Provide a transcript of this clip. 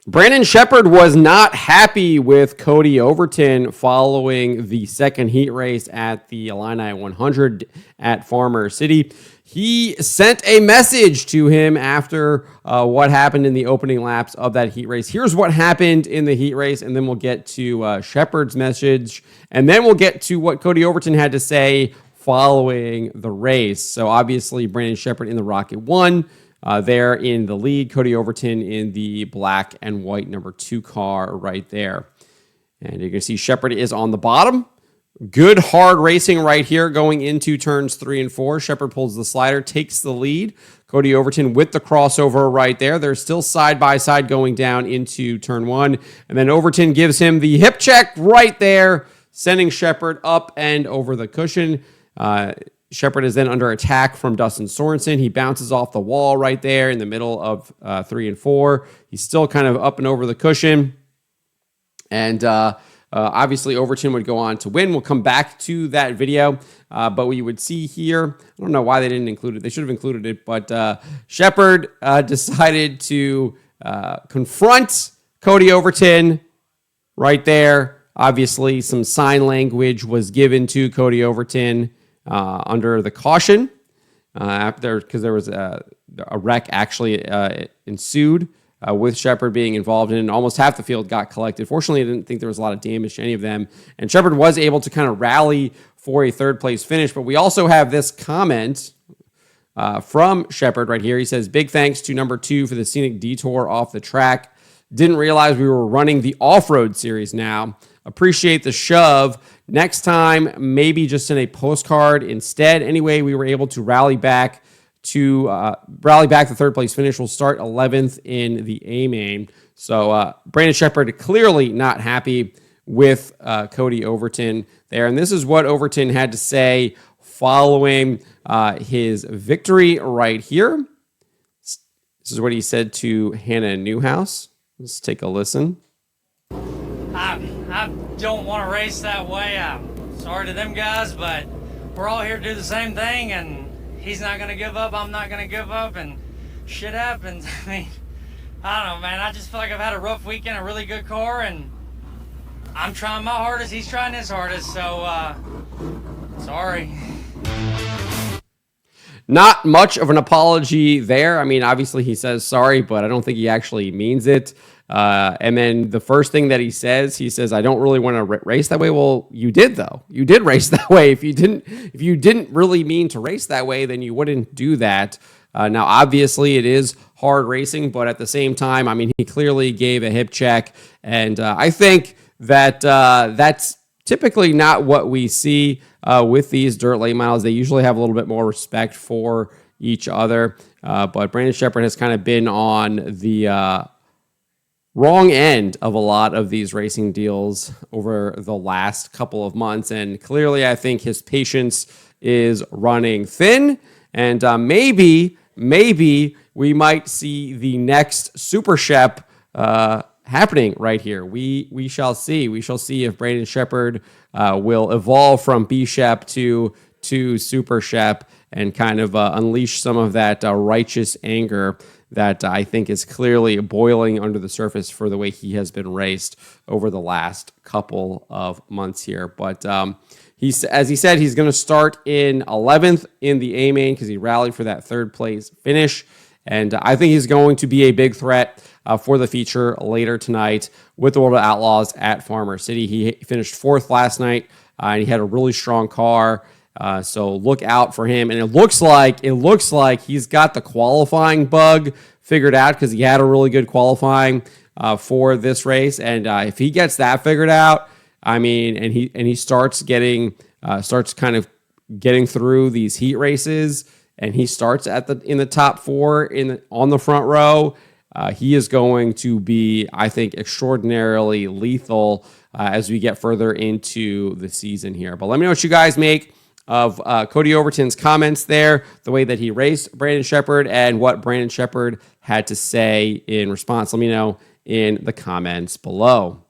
Brandon Sheppard was not happy with Cody Overton following the second heat race at the Illini 100 at Farmer City. He sent a message to him after what happened in the opening laps of that heat race. Here's what happened in the heat race, and then we'll get to Sheppard's message, and then we'll get to what Cody Overton had to say following the race. So obviously, Brandon Sheppard in the Rocket 1. There in the lead, Cody Overton in the black and white number 2 car right there. And you can see Sheppard is on the bottom. Good hard racing right here going into turns 3 and 4. Sheppard pulls the slider, takes the lead. Cody Overton with the crossover right there. They're still side by side going down into turn 1. And then Overton gives him the hip check right there, sending Sheppard up and over the cushion. Sheppard is then under attack from Dustin Sorensen. He bounces off the wall right there in the middle of 3 and 4. He's still kind of up and over the cushion. And obviously, Overton would go on to win. We'll come back to that video. But we would see here, I don't know why they didn't include it. They should have included it. But Sheppard decided to confront Cody Overton right there. Obviously, some sign language was given to Cody Overton under the caution after, because there was a wreck actually ensued with Sheppard being involved in it. Almost half the field got collected. Fortunately, I didn't think there was a lot of damage to any of them. And Sheppard was able to kind of rally for a third place finish. But we also have this comment from Sheppard right here. He says, "Big thanks to number 2 for the scenic detour off the track. Didn't realize we were running the off-road series now. Appreciate the shove. Next time, maybe just in a postcard instead." Anyway, we were able to rally back the third place finish. We'll start 11th in the A main. So Brandon Sheppard clearly not happy with Cody Overton there. And this is what Overton had to say following his victory right here. This is what he said to Hannah Newhouse. Let's take a listen. I don't want to race that way. I'm sorry to them guys, but we're all here to do the same thing, and he's not going to give up, I'm not going to give up, and shit happens. I mean, I don't know, man. I just feel like I've had a rough weekend, a really good car, and I'm trying my hardest, he's trying his hardest, so sorry. Not much of an apology there. I mean, obviously he says sorry, but I don't think he actually means it. And then the first thing that he says, I don't really want to race that way. Well, you did though. You did race that way. If you didn't really mean to race that way, then you wouldn't do that. Now, obviously it is hard racing, but at the same time, I mean, he clearly gave a hip check. And I think that that's typically not what we see with these dirt late models. They usually have a little bit more respect for each other. But Brandon Sheppard has kind of been on the wrong end of a lot of these racing deals over the last couple of months. And clearly, I think his patience is running thin. And maybe we might see the next Super Shep happening right here. We shall see. We shall see if Brandon Sheppard will evolve from B Shep to Super Shep and kind of unleash some of that righteous anger that I think is clearly boiling under the surface for the way he has been raced over the last couple of months here. But as he said, he's going to start in 11th in the A main because he rallied for that third place finish. And I think he's going to be a big threat for the feature later tonight with the World of Outlaws at Farmer City. He finished 4th last night, and he had a really strong car. So look out for him. And it looks like he's got the qualifying bug figured out because he had a really good qualifying for this race. And if he gets that figured out, I mean, and he starts kind of getting through these heat races, and he starts in the top 4 on the front row, he is going to be, I think, extraordinarily lethal as we get further into the season here. But let me know what you guys make of Cody Overton's comments there, the way that he raced Brandon Sheppard, and what Brandon Sheppard had to say in response. Let me know in the comments below.